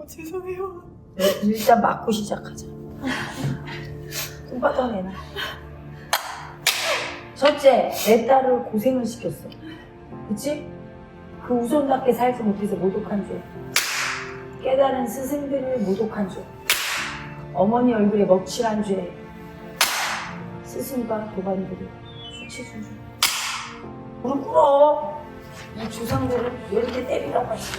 죄송해요. 일단 맞고 시작하자. 손바닥 내놔. 첫째, 내 딸을 고생을 시켰어. 그치? 그 우선답게 살지 못해서 모독한 죄. 깨달은 스승들을 모독한 죄. 어머니 얼굴에 먹칠한 죄. 스승과 도반들을 수치준 죄. 무릎 꿇어. 이 조상들을 왜 이렇게 때리라고 하지?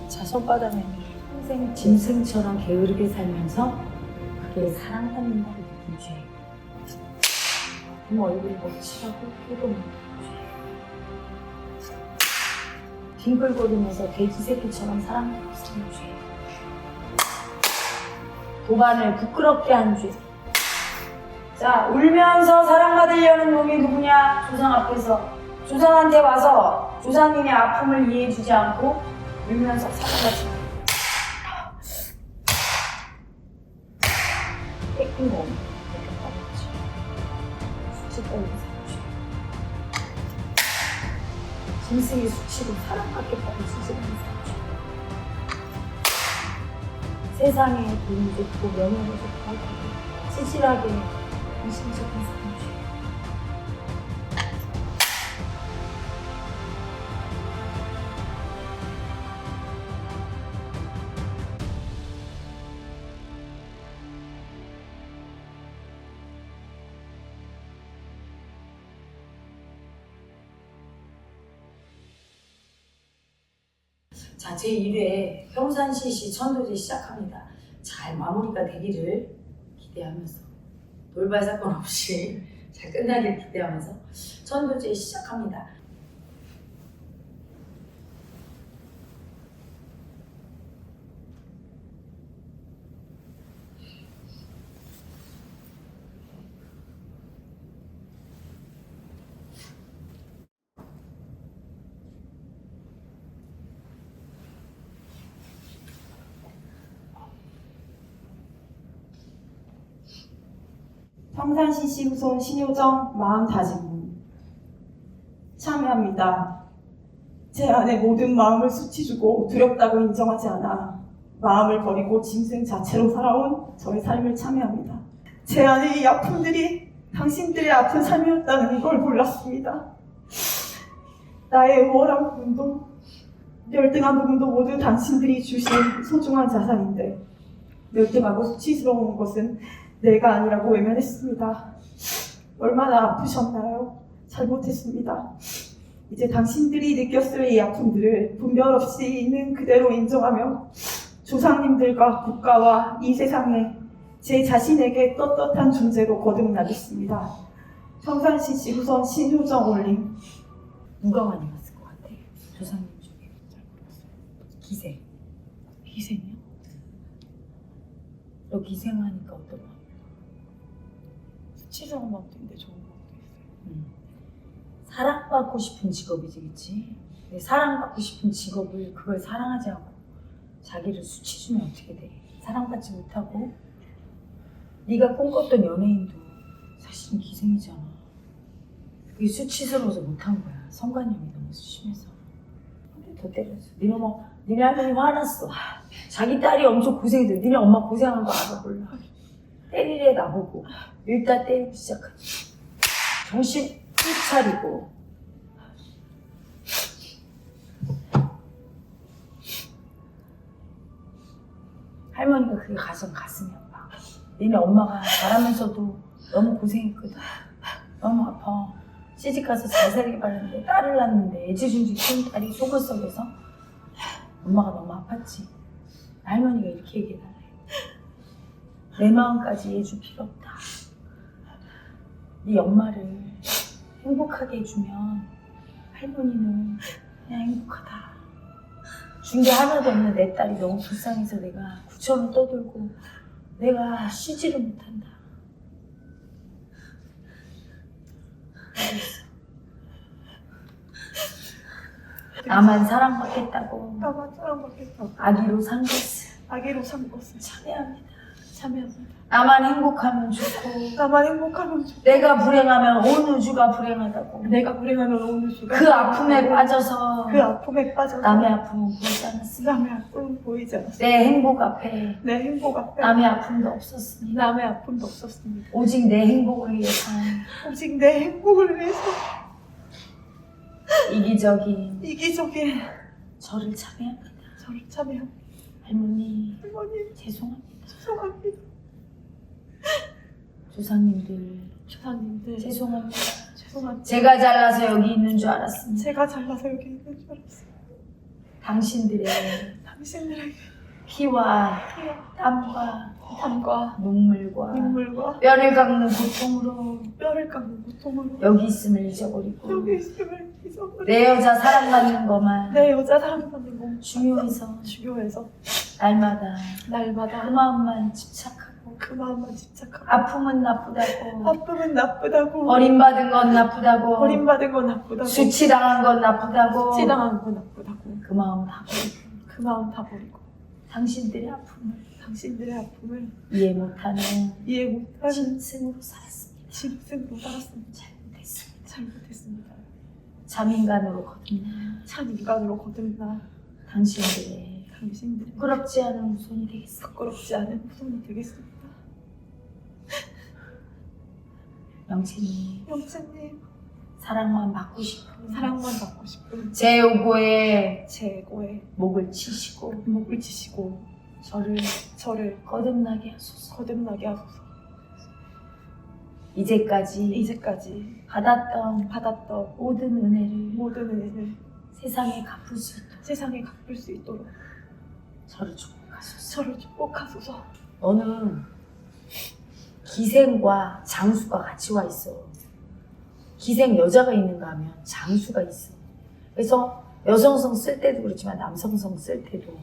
자, 손바닥에 평생 짐승처럼 게으르게 살면서 그게 사랑받는다고 느낀 죄. 부모 얼굴에 먹칠하고 표도 먹는 죄. 뒹굴거리면서 돼지 새끼처럼 사랑받고 사는 죄. 도반을 부끄럽게 한 죄. 자, 울면서 사랑받으려는 놈이 누구냐? 조상 앞에서. 조상한테 와서 조상님의 아픔을 이해해주지 않고 울면서 사랑받지. 뺏긴 거 없는 수치 떨고 사는 죄. 짐승이 수치로 사랑받겠다는 수치를 하는 사람. 세상에 돈이 좋고 명예가 좋고 찌질하게 무심적인 사람. 자, 제1회 평산시시 천도제 시작합니다. 잘 마무리가 되기를 기대하면서 돌발 사건 없이 잘 끝나길 기대하면서 천도제 시작합니다. 평산시시 후손 신효정 마음 다짐문 참여합니다. 제 안에 모든 마음을 수치주고 두렵다고 인정하지 않아 마음을 버리고 짐승 자체로 살아온 저의 삶을 참여합니다. 제 안에 이 아픔들이 당신들의 아픈 삶이었다는 걸 몰랐습니다. 나의 우월한 부분도 열등한 부분도 모두 당신들이 주신 소중한 자산인데 열등하고 수치스러운 것은 내가 아니라고 외면했습니다. 얼마나 아프셨나요? 잘못했습니다. 이제 당신들이 느꼈을 이 아픔들을 분별 없이 있는 그대로 인정하며 조상님들과 국가와 이 세상에 제 자신에게 떳떳한 존재로 거듭나겠습니다. 평산시시 후손 신효정 올림. 누가 많이 갔을 것 같아? 조상님 중에. 잘 몰랐어요. 기생. 희생이요? 너 기생하니까 어떤 마음? 수치스러운 마음도 있는데 좋은 마음도 있어요. 사랑받고 싶은 직업이지, 그치? 근데 사랑받고 싶은 직업을 그걸 사랑하지 않고 자기를 수치주면 어떻게 돼? 사랑받지 못하고 네가 꿈꿨던 연예인도 사실은 기생이잖아. 그게 수치스러워서 못한 거야. 성관념이 너무 심해서. 근데 더 때렸어. 니네 할머니 화났어. 자기 딸이 엄청 고생했대. 니네 엄마 고생한 거 알아 몰라. 때리래 나보고. 일단 때리기 시작하지. 정신 쭉 차리고. 할머니가 그게 가슴 아파. 니네 엄마가 잘하면서도 너무 고생했거든. 너무 아파. 시집가서 잘 살길 바랐는데 딸을 낳았는데 애지중지 키운 딸이 속을 썩여서 엄마가 너무 아팠지. 할머니가 이렇게 얘기해달래. 내 마음까지 이해해줄 필요 없다. 네 엄마를 행복하게 해주면 할머니는 그냥 행복하다. 준 게 하나도 없는 내 딸이 너무 불쌍해서 내가 구천을 떠들고 내가 쉬지를 못한다. 알겠어. 나만 사랑받겠다고 나만 사랑받겠다고 아기로 산 것을 아기로 산 것을 참여합니다. 참여합니다. 나만 행복하면 좋고 나만 행복하면 좋고 내가 불행하면 온 우주가 불행하다고. 내가 불행하면 온 우주가 그 아픔에 빠져서 그 아픔에 빠져서 남의 아픔은 보이지 않았습니다. 남의 아픔은 보이지 않았습니다. 내 행복 앞에 내 행복 앞에 남의 아픔도 없었습니다. 남의 아픔도 없었습니다. 오직 내 행복을 위해서 오직 내 행복을 위해서 이기적인 이기적인 저를 참여합니다. 저를 참여합니다. 할머니 할머니 죄송합니다. 죄송합니다. 조상님들 조상님들 죄송합니다. 죄송합니다. 제가 잘나서 여기 있는 줄 알았습니다. 제가 잘나서 여기 있는 줄 알았어요. 당신들의 당신들에게 피와 땀과 땀과 눈물과 눈물과 뼈를 깎는 고통으로 뼈를 깎는 고통으로 여기 있음을 잊어버리고 여기 있음을 잊어버리고 내 여자 사랑받는 것만 내 여자 사랑받는 거 중요해서 중요해서 날마다 날마다 그 마음만 집착하고 그 마음만 집착하고 아픔은 나쁘다고 아픔은 나쁘다고 버림받은 건 나쁘다고 버림받은 건 나쁘다고 수치당한 건 나쁘다고 수치당한 건 나쁘다고 그 마음 다 버리고 그 마음 다 버리고 당신들의 아픔을 당신들의 아픔을 이해 못하는 이해 못하는 짐승으로 살았습니다. 짐승으로 살았습니다. 잘못했습니다. 잘못했습니다. 참인간으로 거듭나 참 인간으로 거듭나 당신들의 당신들의 부끄럽지 않은 후손이 되겠습니다. 부끄럽지 않은 후손이 되겠습니다. 영채님 영채님 사랑만 받고 싶은 사랑만 받고 싶은 제 요구에 최고의 목을 치시고 목을 치시고 저를 거듭나게 하소서. 거듭나게 하소서. 이제까지 받았던 받았던 모든 은혜를 모든 은혜를 세상에 갚을 수 있도록 세상에 갚을 수 있도록 저를 축복하소서. 저를 축복하소서. 너는 기생과 장수가 같이 와 있어. 기생 여자가 있는가 하면 장수가 있어. 그래서 여성성 쓸 때도 그렇지만 남성성 쓸 때도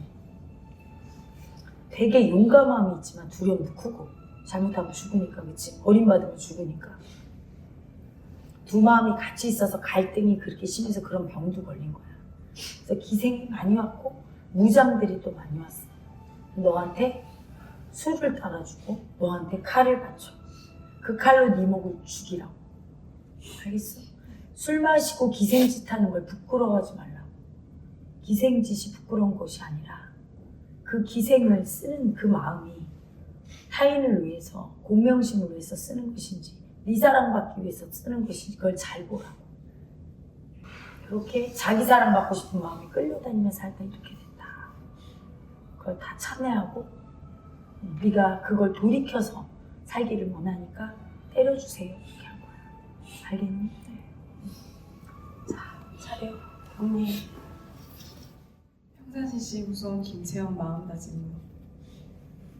되게 용감함이 있지만 두려움도 크고 잘못하면 죽으니까 그치? 버림받으면 죽으니까 두 마음이 같이 있어서 갈등이 그렇게 심해서 그런 병도 걸린 거야. 그래서 기생이 많이 왔고 무장들이 또 많이 왔어. 너한테 술을 따라주고 너한테 칼을 받쳐. 그 칼로 네 목을 죽이라고. 알겠어? 술 마시고 기생짓 하는 걸 부끄러워하지 말라고. 기생짓이 부끄러운 것이 아니라 그 기생을 쓰는 그 마음이 타인을 위해서, 공명심을 위해서 쓰는 것인지 네 사랑받기 위해서 쓰는 것인지 그걸 잘 보라고. 그렇게 자기 사랑받고 싶은 마음이 끌려다니며 살다 이렇게 됐다. 그걸 다 참회하고 네가 그걸 돌이켜서 살기를 원하니까 때려주세요. 이렇게 한 거야. 알겠니? 네. 자, 차려. 언니. 평산시 씨 후손 김채연 마음다짐은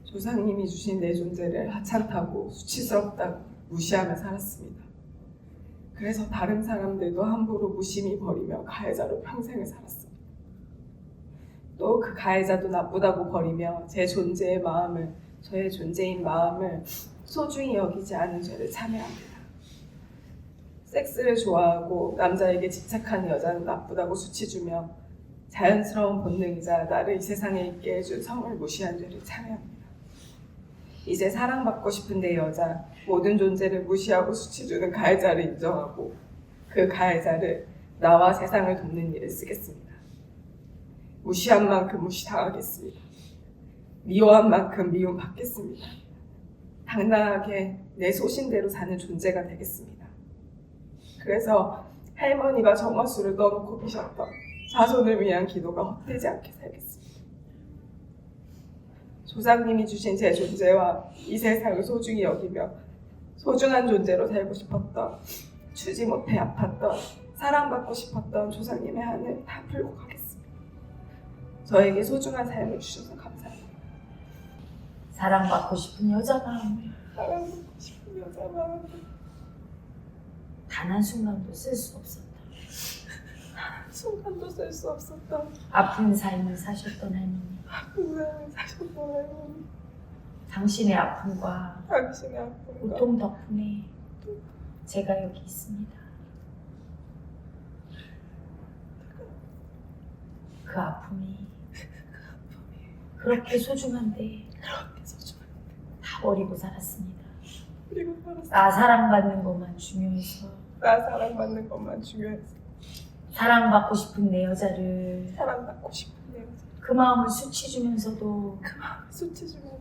조상님이 주신 내 존재를 하찮다고 수치스럽다고 무시하며 살았습니다. 그래서 다른 사람들도 함부로 무심히 버리며 가해자로 평생을 살았습니다. 또 그 가해자도 나쁘다고 버리며 제 존재의 마음을, 저의 존재인 마음을 소중히 여기지 않은 죄를 참여합니다. 섹스를 좋아하고 남자에게 집착하는 여자는 나쁘다고 수치주며 자연스러운 본능이자 나를 이 세상에 있게 해준 성을 무시한 죄를 참여합니다. 이제 사랑받고 싶은 내 여자, 모든 존재를 무시하고 수치주는 가해자를 인정하고 그 가해자를 나와 세상을 돕는 일에 쓰겠습니다. 무시한 만큼 무시당하겠습니다. 미워한 만큼 미움받겠습니다. 당당하게 내 소신대로 사는 존재가 되겠습니다. 그래서 할머니가 정화수를 넣어놓고 비셨던 자손을 위한 기도가 헛되지 않게 살겠습니다. 조상님이 주신 제 존재와 이 세상을 소중히 여기며 소중한 존재로 살고 싶었던, 주지 못해 아팠던, 사랑받고 싶었던 조상님의 한을 다 풀고 가겠습니다. 저에게 소중한 삶을 주셔서 감사합니다. 사랑받고 싶은 여자 마음을 사랑받고 싶은 여자 마음을 단 한순간도 쓸 수 없었다. 순간도 쓸 수 없었던 아픈 삶을 사셨던 할머니. 아픈 삶을 사셨던 할머니, 당신의 아픔과 당신의 아픔과 고통 덕분에 제가 여기 있습니다. 그 아픔이 그렇게 소중한데 그렇게 소중한데 다 버리고 살았습니다. 그리고 살았어. 나 사랑받는 것만 중요해서 나 사랑받는 것만 중요해서 사랑받고 싶은 내 여자를 사랑받고 싶은 내 여자. 그 마음을 수치 주면서도 수치 주면서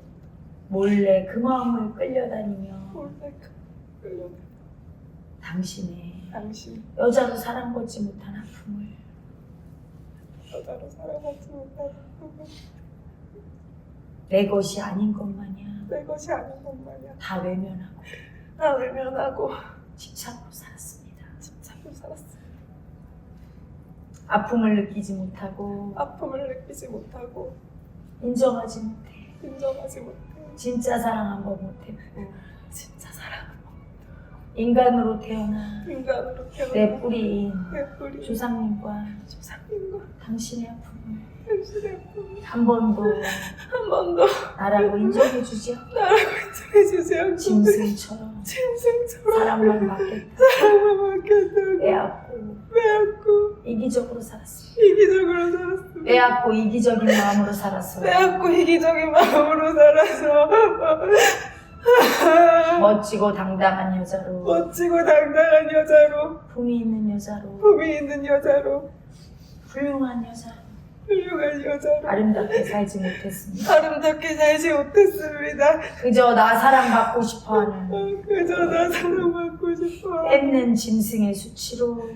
몰래 그 마음을 끌려다니며 몰래 끌려. 당신의 당신 여자로 사랑받지 못한 아픔을 여자로 사랑하지 못하는 내 것이 아닌 것 마냥 내 것이 아닌 것 마냥 다 외면하고 다 외면하고 집착으로 살았습니다. 집착으로 살았어. 아픔을 느끼지 못하고 아픔을 느끼지 못하고 인정하지 못해 인정하지 못해 진짜 사랑한 거 못했고 진짜 사랑 인간으로 태어나 인간으로 태어나 내 뿌리인 내 뿌리 조상님과 조상님과 당신의 아픔을 당신의 아픔을 한 번도 한 번도 나라고 인정해주지 않고 나라고 인정해주지 않고 짐승처럼 짐승처럼 사랑만 받겠다 사랑만 받겠다고 빼앗고 빼앗고 이기적으로 살았습니다. 이기적으로 살았어. 빼앗고 이기적인 마음으로 살았어. 빼앗고 이기적인 마음으로 살아서 멋지고 당당한 여자로 멋지고 당당한 여자로 품위 있는 여자로 품이 있는 여자로 훌륭한 여자로 훌륭한 여자로 아름답게 살지 못했습니다. 아름답게 살지 못했습니다. 그저 나 사랑받고 싶어하는 그저 나 사랑받고 싶어 뺏는 짐승의 수치로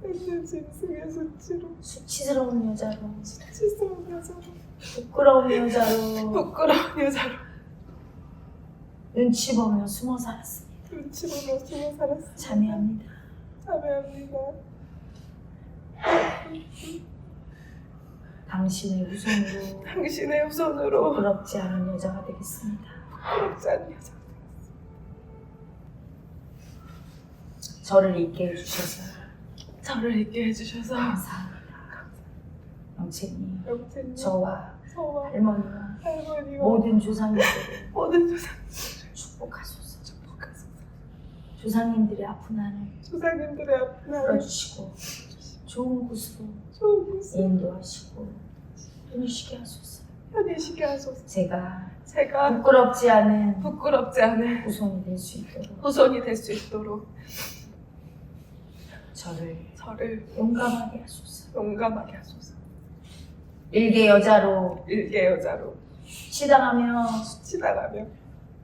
했는 짐승의 수치로 수치스러운 여자로 수치스러운 여자로 부끄러운 여자로 부끄러운 여자로 눈치 보며 숨어 살았습니다. 눈치 보며 숨어 살았습니다. 자매합니다. 참여합니다. 당신의 후손으로 당신의 후손으로 부끄럽지 않은 여자가 되겠습니다. 부끄럽지 않은 여자 저를 있게 해주셔서 저를 있게 해주셔서 감사합니다. 영채님, 영채님 저와 저와 할머니와 할머니와 모든 조상님들을 모든 조상 축복하소서. 조상님들의 아픈 한을 조상님들의 아픈 하루 풀어주시고 좋은 곳으로 좋은 곳을 인도하시고 편히쉬게 하소서. 편히쉬게 하소서. 제가 제가 부끄럽지 않은 부끄럽지 않은 후손이 될 수 있도록 후손이 될 수 있도록 저를 용감하게 하소서. 용감하게 하소서. 일개 여자로 일개 여자로 치당하며 수치당하며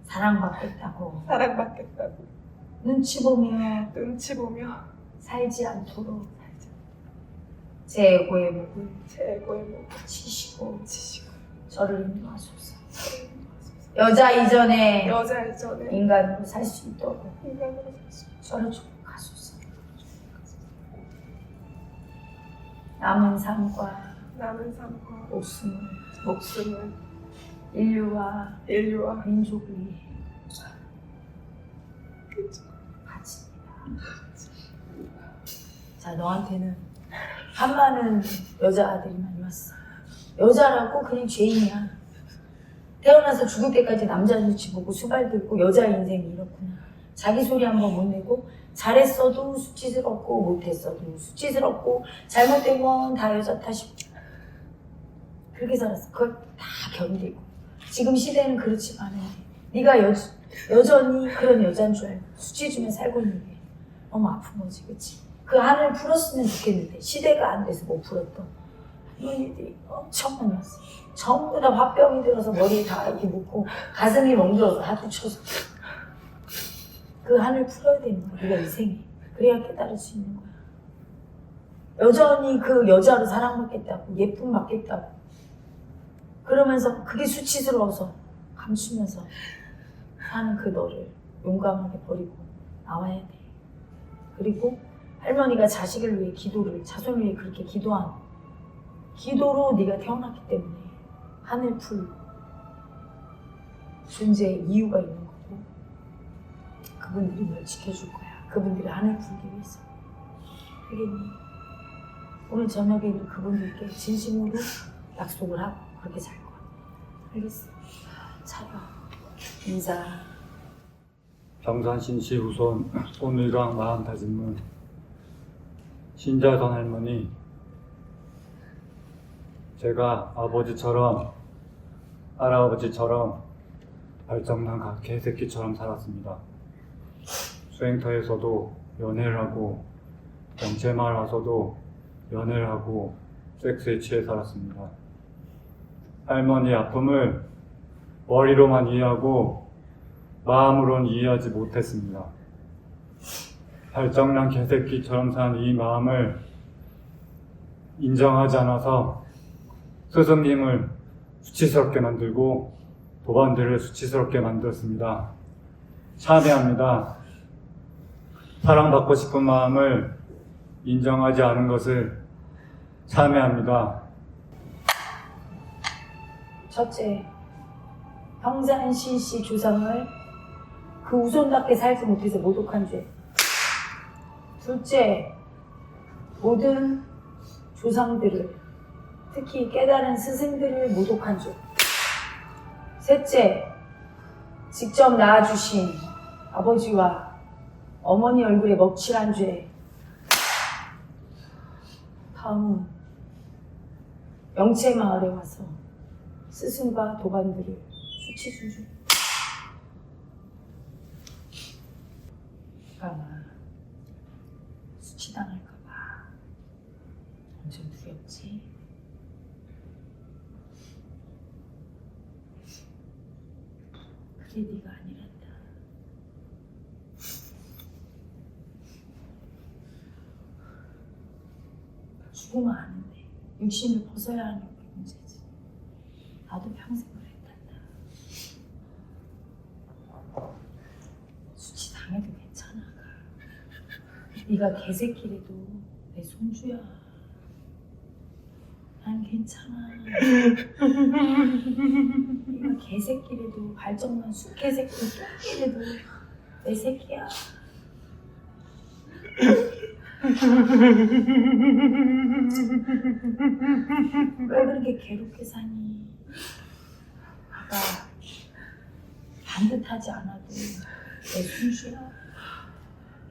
사랑받겠다고 사랑받겠다고 눈치 보며 눈치 보며 살지 않도록 제 에고의 목을 제 에고의 목을 치시고 치시고 저를 인도하소서. 저를 인도하소서. 여자 이전에 여자 이전에 인간으로 살 수 있도록 인간으로 살 수 있도록 저를 축복하소서. 남은 삶과 남은 삶과 목숨을 인류와 민족을 위해 바칩니다. 자, 너한테는 한 많은 여자아들이 왔어. 여자라고 그냥 죄인이야. 태어나서 죽을 때까지 남자 눈치 보고 수발 들고 여자 인생이 이렇구나. 자기 소리 한번 못 내고 잘했어도 수치스럽고 못했어도 수치스럽고 잘못된 건 다 여자 탓이고 그렇게 살았어. 그걸 다 견디고 지금 시대는 그렇지만 네가 여전히 그런 여잔 줄 알고 수치 주며 살고 있는 게 너무 아픈 거지, 그치? 그 한을 풀었으면 좋겠는데 시대가 안 돼서 못 풀었던 할머니들이 엄청 많이 왔어. 전부 다 화병이 들어서 머리에 다 이렇게 묶고 가슴이 멍들어서 하도 쳐서 그 한을 풀어야 되는 거야. 네가 인생에. 그래야 깨달을 수 있는 거야. 여전히 그 여자로 사랑받겠다고 예쁨 받겠다고 그러면서 그게 수치스러워서 감추면서 사는 그 너를 용감하게 버리고 나와야 돼. 그리고 할머니가 자식을 위해 자손을 위해 그렇게 기도한 기도로 네가 태어났기 때문에 하늘 풀 존재의 이유가 있는 거고 그분들이 널 지켜줄 거야. 그분들이 하늘 풀기 위해서. 알겠니? 오늘 저녁에는 그분들께 진심으로 약속을 하고 그렇게 잘 거야. 알겠어? 차려. 인사. 정산신 씨 후손 손의강 마음다짐은 신자선 할머니, 제가 아버지처럼 할아버지처럼 발정난 개새끼처럼 살았습니다. 수행터에서도 연애를 하고 영채마을 와서도 연애를 하고 섹스에 취해 살았습니다. 할머니의 아픔을 머리로만 이해하고 마음으로는 이해하지 못했습니다. 발정난 개새끼처럼 산 이 마음을 인정하지 않아서 스승님을 수치스럽게 만들고 도반들을 수치스럽게 만들었습니다. 참회합니다. 사랑받고 싶은 마음을 인정하지 않은 것을 참회합니다. 첫째, 황산신 씨 조상을 그 우손답게 살지 못해서 모독한 죄. 둘째, 모든 조상들을, 특히 깨달은 스승들을 모독한 죄. 셋째, 직접 낳아주신 아버지와 어머니 얼굴에 먹칠한 죄. 다음은 영채마을에 와서 스승과 도반들을 수치준 죄. 아마 수치당할까봐 엄청 두렵지. 그게 네가 아니란다. 죽으면 아는데 육신을 벗어야 하는 게 문제지. 나도 평생 그랬단다. 수치 당해도 괜찮아. 네가 개새끼라도 내 손주야. 난 괜찮아. 네가 개새끼라도 발정난 수개새끼 똥개라도 내 새끼야. 왜 그렇게 괴롭게 사니? 아가 반듯하지 않아도 내 손주야.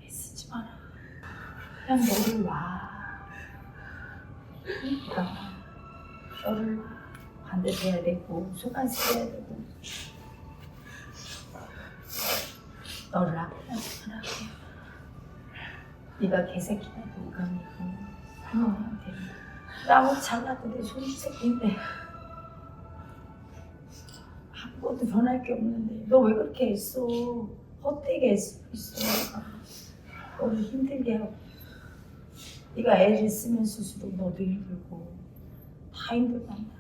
애쓰지 마라. 그냥 너를 와. 그러니까 너를 와. 반듯해야 되고 소간스해야 되고 너를 아끼지 마라. 네가 개새끼라도 그러니까 할머니한테 나무 잘라도 내 손주 새끼인데 아무것도 변할 게 없는데 너 왜 그렇게 애써? 헛되게 애쓰고 있어. 너를 힘들게 하고 네가 애를 쓰면 쓸수록 너도 힘들고 다 힘들단다.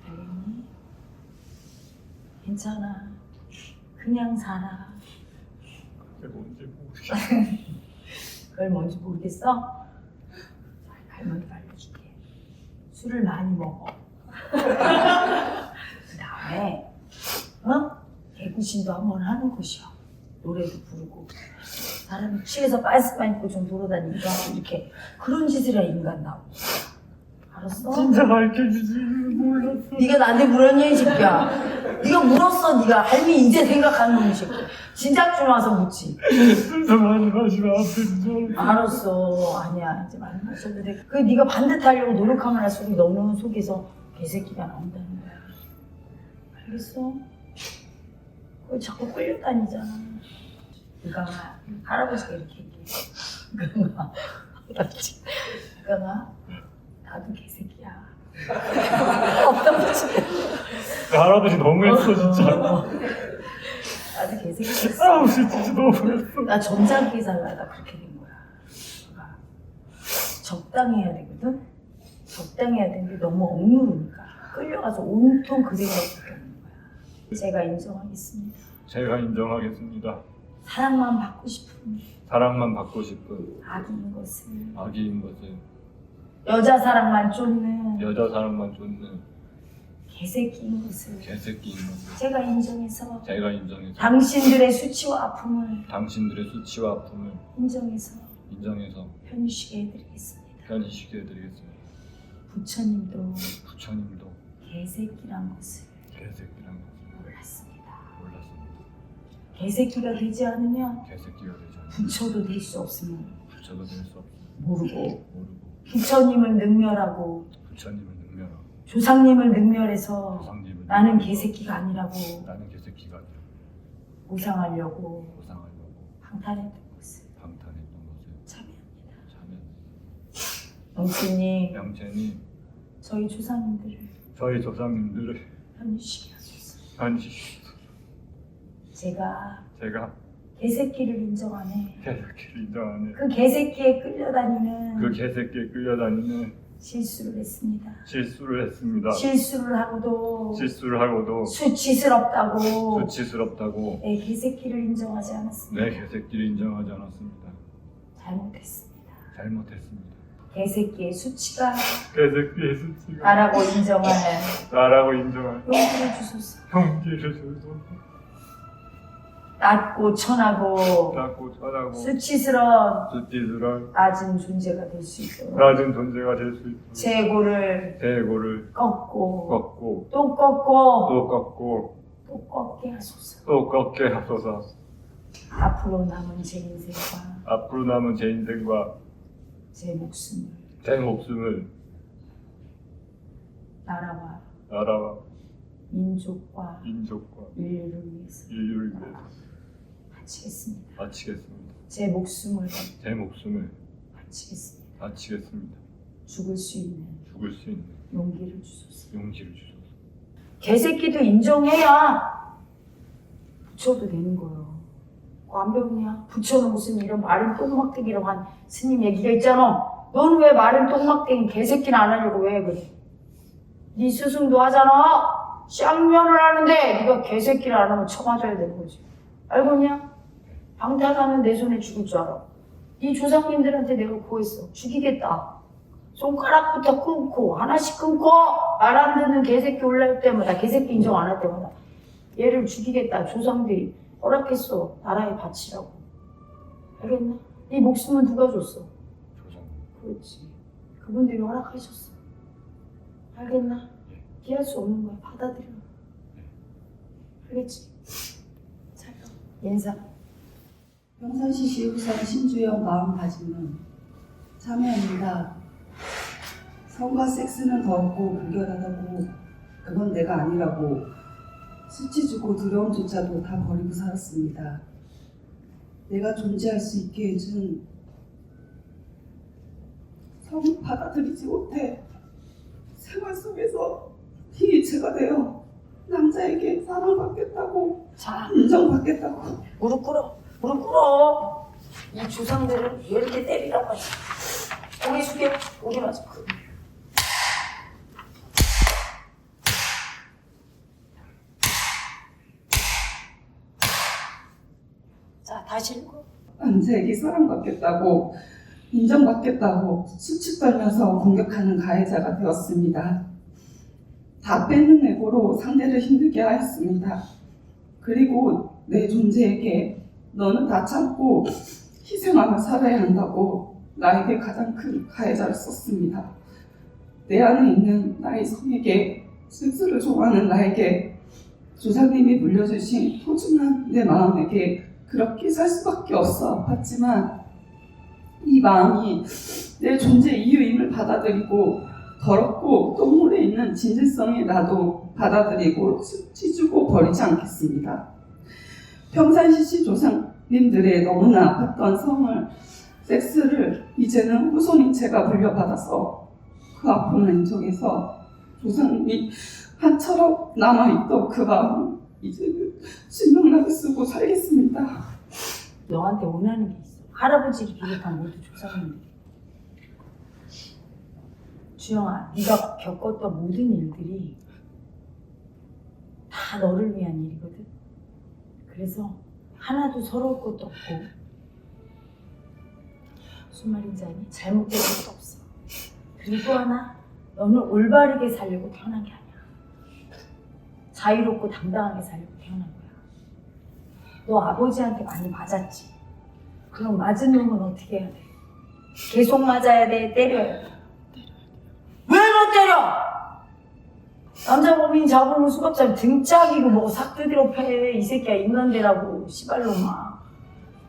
알겠니? 괜찮아. 그냥 살아. 그게 뭔지 모르겠어. 그걸 뭔지 모르겠어? 할머니가 알려줄게. 술을 많이 먹어. 그 다음에 개구신도 한번 하는 것이야. 노래도 부르고 사람이 취해서 빤스만 입고 좀 돌아다니기도 하고 이렇게 그런 짓을 해 인간 나오고. 알았어? 진짜 밝혀주지 몰랐어. 네가 나한테 물었냐 이 새끼야. 네가 물었어. 네가 할미 이제 생각하는 놈이 새끼. 진작 좀 와서 묻지. 진짜 많이 마시면 아픈 줄 알았어. 아니야. 이제 많이 마셔도 돼. 그 네가 반듯하려고 노력하면 할수록 너는 속에서 개새끼가 나온다는 거야. 알겠어? 왜 자꾸 끌려다니잖아. 그러니까 할아버지가 이렇게 얘기해. 그러니까 할아버지. 그러니까 나도 개새끼야. 어떤 거지? 할아버지 너무했어 진짜. 나도 개새끼였어. 아우 진짜 너무했어. 나 점잖게 살라다 그렇게 된 거야. 그러니까 적당히 해야 되거든. 적당히 해야 되는데 너무 억누르니까 끌려가서 온통 그 생각밖에 없는 거야. 제가 인정하겠습니다. 제가 인정하겠습니다. 사랑만 받고 싶은 사랑만 받고 싶은 아기인 것을, 아기인 것을, 여자 사랑만 쫓는 여자 사랑만 쫓는 개새끼인 것을 개새끼인 것을 제가 인정해서 제가 인정해서 당신들의 수치와 아픔을 당신들의 수치와 아픔을 인정해서 편히쉬게 해드리겠습니다. 편히시켜드리겠습니다. 부처님도 부처님도 개새끼란 것을 개새끼란 것을 몰랐습니다. 몰랐습니다. 개새끼가 되지 않으면 개새끼가 되지 않으면 부처도 될 수 없으면 부처가 될 수 없고 모르고 모르고 부처님을 능멸하고 부처님을 능멸하고 조상님을 능멸해서 조상님을 나는 개새끼가 아니라고 나는 개새끼가 아니라 보상하려고 보상하려고 방탄했던 것을 방탄했던 것을 참여합니다. 참여. 영수님, 양채님 저희 조상님들을 저희 조상님들을 편히쉬게 하소서. 안시시소. 제가 제가 개새끼를 인정하네. 개새끼를 인정하는 그 개새끼에 끌려다니는 그 개새끼에 끌려다니는 실수를 했습니다. 실수를 했습니다. 실수를 하고도 실수를 하고도 수치스럽다고 수치스럽다고 내 개새끼를 인정하지 않았습니다. 내 개새끼를 인정하지 않았습니다. 잘못했습니다. 잘못했습니다. 개새끼의 수치가 개새끼의 수치가 나라고 인정하는 나라고 인정할 용기를 주소서. 형제를 주소서. 낮고 천하고 낮고 천하고 수치스러운 수치스러운 낮은 존재가 될 수 있도록 낮은 존재가 될 수 있도록 재고를 대고를 꺾고 꺾고 또 꺾고 또 꺾고 또 꺾게 하소서. 또 꺾게 하소서. 앞으로 남은 제 인생과 앞으로 남은 제 인생과 제 목숨을 제 목숨을 나라와 민족과 민족과 인류를 위해서 인류를 위해서 바치겠습니다. 바치겠습니다. 제 목숨을 제 목숨을 바치겠습니다. 바치겠습니다. 죽을 수 있는 죽을 수 있는 용기를 주소서. 용기를 주소서. 개새끼도 인정해야 붙여도 되는 거예요. 안 배우냐? 부처는 무슨 이런 마른 똥막대기라고 한 스님 얘기가 있잖아. 넌 왜 마른 똥막대기 개새끼는 안 하려고 왜 그래? 네 스승도 하잖아. 쌍면을 하는데 네가 개새끼를 안 하면 쳐맞아야 되는 거지. 알겠냐? 방탄하면 내 손에 죽을 줄 알아. 네 조상님들한테 내가 구했어. 죽이겠다. 손가락부터 끊고 하나씩 끊고 말 안 듣는 개새끼 올라올 때마다 개새끼 인정 안 할 때마다 얘를 죽이겠다. 조상들이 허락했어. 나라에 바치라고. 알겠나? 네 목숨은 누가 줬어? 조상. 그렇지. 그분들이 허락하셨어. 알겠나? 피할 수 없는 거야. 받아들여. 알겠지? 잘 가. 인사. 평산시시 후산 신주영 마음가짐은 참여합니다. 성과 섹스는 더럽고 불결하다고 그건 내가 아니라고 수치 주고 두려움조차도 다 버리고 살았습니다. 내가 존재할 수 있게 해준 성을 받아들이지 못해 생활 속에서 비일체가 되어 남자에게 사랑받겠다고 자, 인정받겠다고 무릎 꿇어. 무릎 꿇어. 이 조상들을 왜 이렇게 때리라고 하지? 고개 숙여. 고개 맞아. 자, 다시 읽어. 남자에게 사랑받겠다고 인정받겠다고 수치 떨면서 공격하는 가해자가 되었습니다. 다 뺏는 애고로 상대를 힘들게 하였습니다. 그리고 내 존재에게 너는 다 참고 희생하며 살아야 한다고 나에게 가장 큰 가해자를 썼습니다. 내 안에 있는 나의 성에게 섹스를 좋아하는 나에게 조상님이 물려주신 소중한 내 마음에게 그렇게 살 수밖에 없어 아팠지만 이 마음이 내 존재 이유임을 받아들이고 더럽고 똥물에 있는 진실성이 나도 받아들이고 수치주고 버리지 않겠습니다. 평산시시 조상님들의 너무나 아팠던 성을 섹스를 이제는 후손인 제가 물려받아서 그 아픔을 인정해서 조상님이 한처럼 남아있던 그 마음을 이제는 신명나게 쓰고 살겠습니다. 너한테 원하는 게 있어. 할아버지를 비롯한 모두 조상님들. 주영아, 네가 겪었던 모든 일들이 다 너를 위한 일이거든. 그래서 하나도 서러울 것도 없고 무슨 말인지 아니? 잘못된 것도 없어. 그리고 또 하나, 너는 올바르게 살려고 태어난 게 아니야. 자유롭고 당당하게 살려고 태어난 거야. 너 아버지한테 많이 맞았지? 그럼 맞은 놈은 어떻게 해야 돼? 계속 맞아야 돼? 때려야 돼? 왜 못 때려? 남자 범인 잡으면 수갑잡이 등짝이고 뭐 삭드디로 패. 이 새끼야 인간대라고 씨발놈아.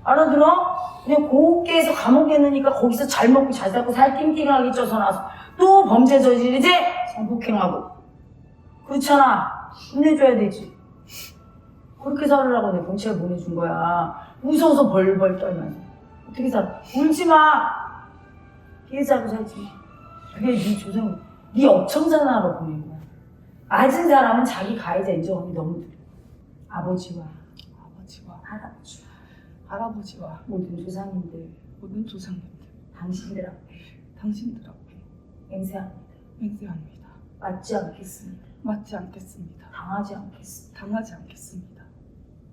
알아들어? 그냥 곱게 해서 감옥에 넣으니까 거기서 잘 먹고 잘 살고 살 띵띵하게 쪄서 나서 또 범죄 저지르지? 성폭행하고. 그렇잖아. 혼내줘야 되지. 그렇게 살으라고 내 경찰 보내준 거야. 무서워서 벌벌 떨면서. 어떻게 살아? 울지 마! 피해자로 살지. 그게 네 조상, 네 업청산하러 보낸 거야. 맞은 사람은 자기 가해자 인정하기 너무 느려. 아버지와 할아버지와 모든 조상님들, 모든 조상님들, 당신들 앞에 당신들 앞에 맹세합니다. 맹세합니다. 맞지 않겠습니다. 맞지 않겠습니다. 당하지 않겠습니다. 당하지 않겠습니다.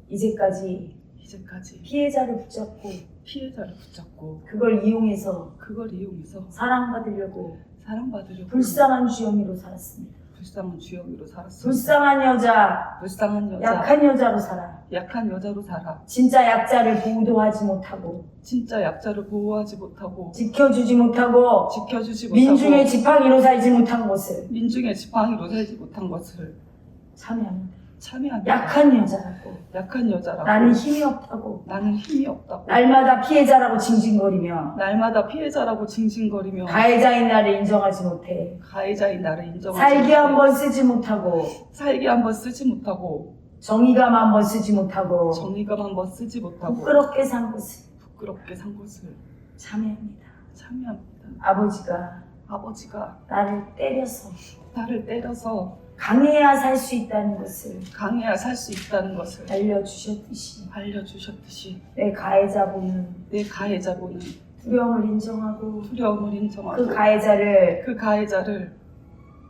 이제까지 이제까지 피해자를 붙잡고 피해자를 붙잡고 그걸 이용해서 그걸 이용해서 사랑받으려고 사랑받으려고 불쌍한 주영이로 살았습니다. 불쌍한 주영이로 살았습니다. 불쌍한 여자, 불쌍한 여자, 약한 여자로 살아. 약한 여자로 살아 진짜 약자를 보호도 하지 못하고 진짜 약자를 보호하지 못하고 지켜주지 못하고 지켜주지 못하고 민중의 지팡이로 살지 못한 것을 민중의 지팡이로 살지 못한 것을 참여합니다. 참여합니다. 약한 여자라고 약한 여자라고 나는 힘이 없다고 나는 힘이 없다고 날마다 피해자라고 징징거리며 날마다 피해자라고 징징거리며 가해자인 나를 인정하지 못해 가해자인 나를 인정하지 살기 못해 한번 쓰지 못하고 살기 한번 쓰지 못하고 정의감 한번 쓰지 못하고 정의감 한번 쓰지 못하고 부끄럽게 산 것을 부끄럽게 산 것을 참여합니다. 참여합니다. 아버지가 아버지가 나를 때려서 나를 때려서 강해야 살 수 있다는 것을 강해야 살 수 있다는 것을 알려주셨듯이 알려주셨듯이 내 가해자분은 내 가해자분은 두려움을 인정하고 두려움을 인정하고 그 가해자를 그 가해자를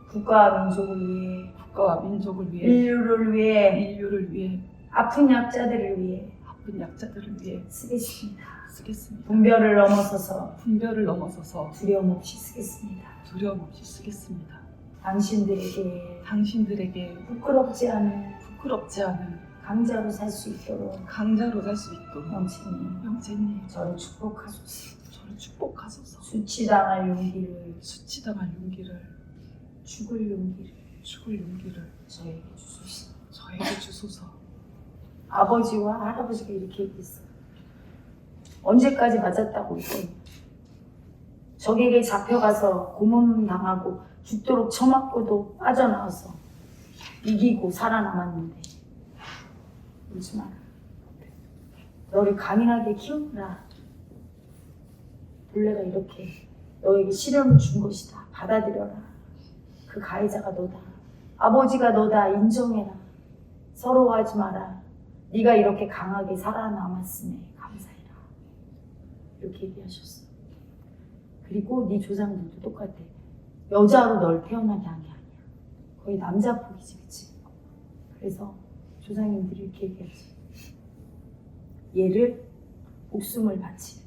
국가와 민족을 위해 국가와 민족을 위해 인류를 위해 인류를 위해 아픈 약자들을 위해 아픈 약자들을 위해 쓰겠습니다. 쓰겠습니다. 분별을 넘어서서 분별을 넘어서서 두려움 없이 쓰겠습니다. 두려움 없이 쓰겠습니다. 당신들에게 당신들에게 부끄럽지 않은 부끄럽지 않은 강자로 살 수 있도록 강자로 살 수 있도록 영체님 영재님 저를 축복하소서. 저를 축복하소서. 수치당할 용기를 수치당할 용기를 죽을 용기를 죽을 용기를 저에게 주소서. 저에게 주소서. 아버지와 할아버지가 이렇게 얘기했어요. 언제까지 맞았다고 이거. 적에게 잡혀가서 고문당하고 죽도록 처맞고도 빠져나와서 이기고 살아남았는데 울지 마라. 너를 강인하게 키우느라 본래가 이렇게 너에게 시련을 준 것이다. 받아들여라. 그 가해자가 너다. 아버지가 너다. 인정해라. 서러워하지 마라. 네가 이렇게 강하게 살아남았음에 감사해라. 이렇게 얘기하셨어. 그리고 네 조상들도 똑같아. 여자로 널 태어나게 한 게 아니야. 거의 남자 복이지, 그치? 그래서 조상님들이 이렇게 얘기하지. 얘를 목숨을 바치.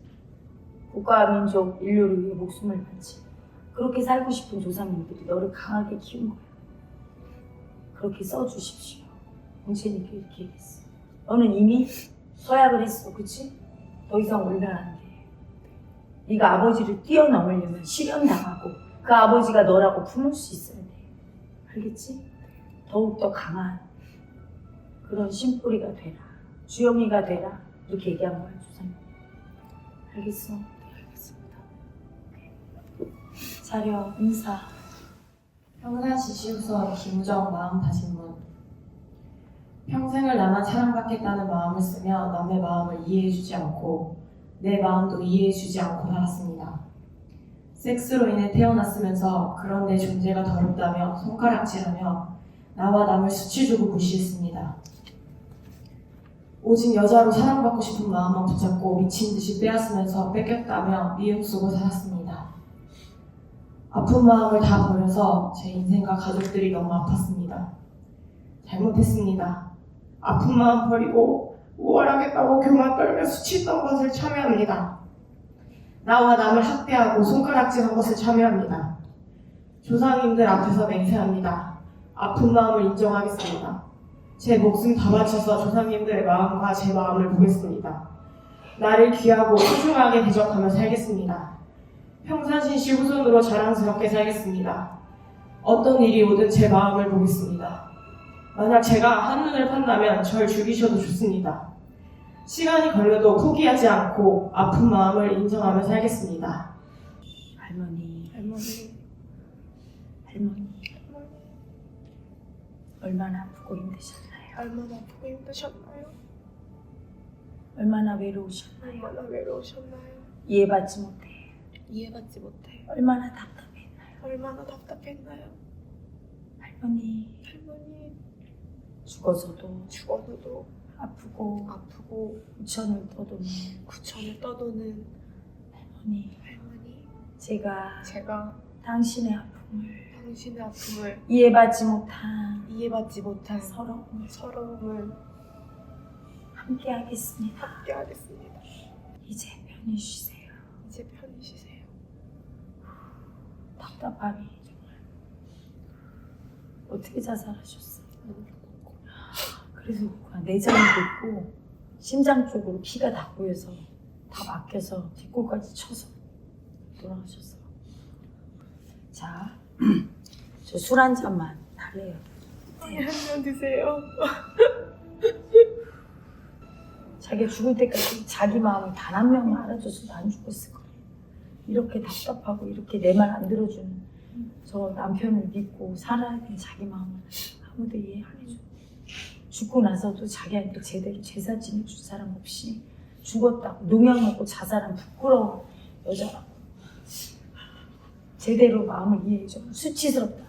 국가와 민족, 인류를 위해 목숨을 바치. 그렇게 살고 싶은 조상님들이 너를 강하게 키운 거야. 그렇게 써주십시오. 영채님께 이렇게 얘기했어. 너는 이미 서약을 했어, 그치? 더 이상 울면 안 돼. 네가 아버지를 뛰어넘으려면 실현당하고 그 아버지가 너라고 품을 수 있어야 돼. 알겠지? 더욱더 강한 그런 심뿌리가 되라. 주영이가 되라. 이렇게 얘기한 거야, 조상님. 알겠어? 네, 알겠습니다. 자려, 인사. 평산시시우선 김우정 마음 다진 분. 평생을 나만 사랑받겠다는 마음을 쓰며 남의 마음을 이해해주지 않고 내 마음도 이해해주지 않고 살았습니다. 섹스로 인해 태어났으면서 그런 내 존재가 더럽다며 손가락질하며 나와 남을 수치주고 무시했습니다. 오직 여자로 사랑받고 싶은 마음만 붙잡고 미친 듯이 빼앗으면서 뺏겼다며 미움 쏘고 살았습니다. 아픈 마음을 다 버려서 제 인생과 가족들이 너무 아팠습니다. 잘못했습니다. 아픈 마음 버리고 우월하겠다고 교만 떨며 수치했던 것을 참여합니다. 나와 남을 학대하고 손가락질한 것을 참여합니다. 조상님들 앞에서 맹세합니다. 아픈 마음을 인정하겠습니다. 제 목숨 다 바쳐서 조상님들의 마음과 제 마음을 보겠습니다. 나를 귀하고 소중하게 대접하며 살겠습니다. 평산시시 후손으로 자랑스럽게 살겠습니다. 어떤 일이 오든 제 마음을 보겠습니다. 만약 제가 한눈을 판다면 절 죽이셔도 좋습니다. 시간이 걸려도 포기하지 않고 아픈 마음을 인정하며 살겠습니다. 할머니. 얼마나 아프고 힘드셨나요? 얼마나 아프고 힘드셨나요? 얼마나 외로우셨나요? 얼마나 외로우셨나요? 이해받지 못해 이해받지 못해 얼마나 답답했나요? 얼마나 답답했나요? 할머니 할머니 죽어서도 죽어서도 아프고 아프고 구천을 떠도는 구천을 떠도는 할머니 할머니 제가 당신의 아픔을 당신의 아픔을 이해받지 못한 이해받지 못한 서러움을 함께 함께하겠습니다. 하겠습니다. 이제 편히 쉬세요. 이제 편히 쉬세요. 답답함이 정말 어떻게 자살하셨어요? 그래서 내장이 붓고 심장 쪽으로 피가 다 고여서 다 막혀서 뒷골까지 쳐서 돌아가셨어요. 자, 저 술 한 잔만 달래요. 한잔 드세요. 자기가 죽을 때까지 자기 마음을 단 한 명만 알아줬어도 안 죽었을 거예요. 이렇게 답답하고 이렇게 내 말 안 들어주는 저 남편을 믿고 살아야 되는 자기 마음을 아무도 이해 안 해줘. 죽고 나서도 자기한테 제대로 제사 지내줄 사람 없이 죽었다고 농약 먹고 자살한 부끄러운 여자라고 제대로 마음을 이해해줘. 수치스럽다.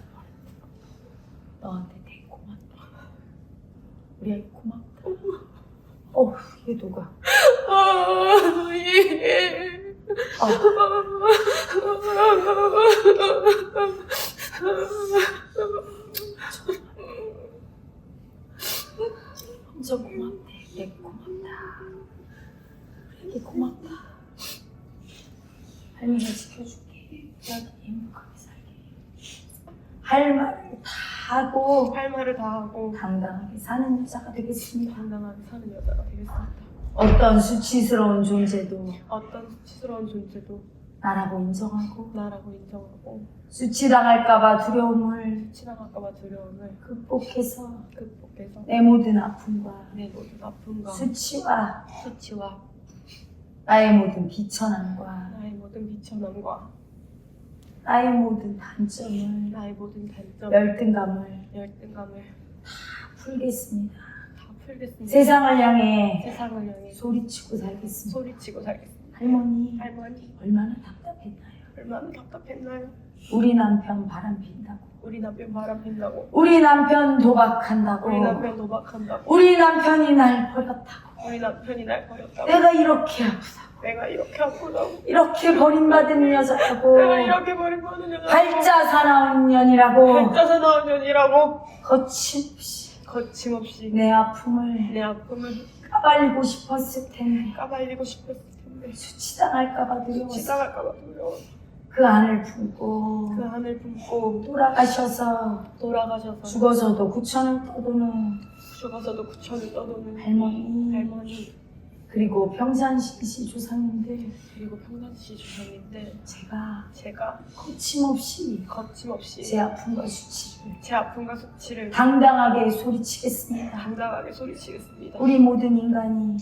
너한테 되게 고맙다. 우리 아이 고맙다. 어우 이게 녹아. 예. 엄청 고맙대. 되게 고맙다. 되게 고맙다. 할머니가 지켜줄게. 여기 행복하게 살게. 할 말을 다 하고 할 말을 다 하고 당당하게 사는 여자가 되겠습니다. 당당하게 사는 여자가 되겠습니다. 어떤 수치스러운 존재도 어떤 수치스러운 존재도 나라고 인정하고 나라고 인정하고 수치당할까봐 두려움을 치당할까봐 두려움을 극복해서 극복해서 내 모든 아픔과 내 모든 아픔과 수치와 수치와 나의 모든 비천함과 나의 모든 비천함과 나의 모든 단점을 나의 모든 단점, 열등감을 열등감을 풀겠습니다. 다 풀겠습니다. 세상을 향해 세상을 향해 소리치고 살겠습니다. 소리치고 살겠습니다. 할머니 할머니 얼마나 답답했나요? 얼마나 답답했나요? 우리 남편 바람 핀다고 우리 남편 바람 핀다고 우리 남편 도박한다고 우리 남편 도박한다고 우리 남편이 날 버렸다고 우리 남편이 날 버렸다고 내가 이렇게 아프다고 내가 이렇게 아프다고 이렇게 버림받은 여자라고 내가 이렇게 버림받은 여자라고 발자 사나운 년이라고 발자사 나온 년이라고 거침없이 내 아픔을 내 아픔을 까발리고 싶었을 텐데 까발리고 싶었을 텐데 수치당할까봐 두려웠어. 치당할까봐 두려워 그 안을 품고 그 안을 품고 돌아가셔서 돌아가셔서 죽어서도 구천을 떠도는 죽어서도 구천을 떠도는 할머니 그리고 평산시 조상님들 그리고 평산시 주상님들 제가 거침없이 거침없이 제 아픔과 수치를 제 아픔과 수치를 당당하게 소리치겠습니다. 당당하게 소리치겠습니다. 우리 모든 인간이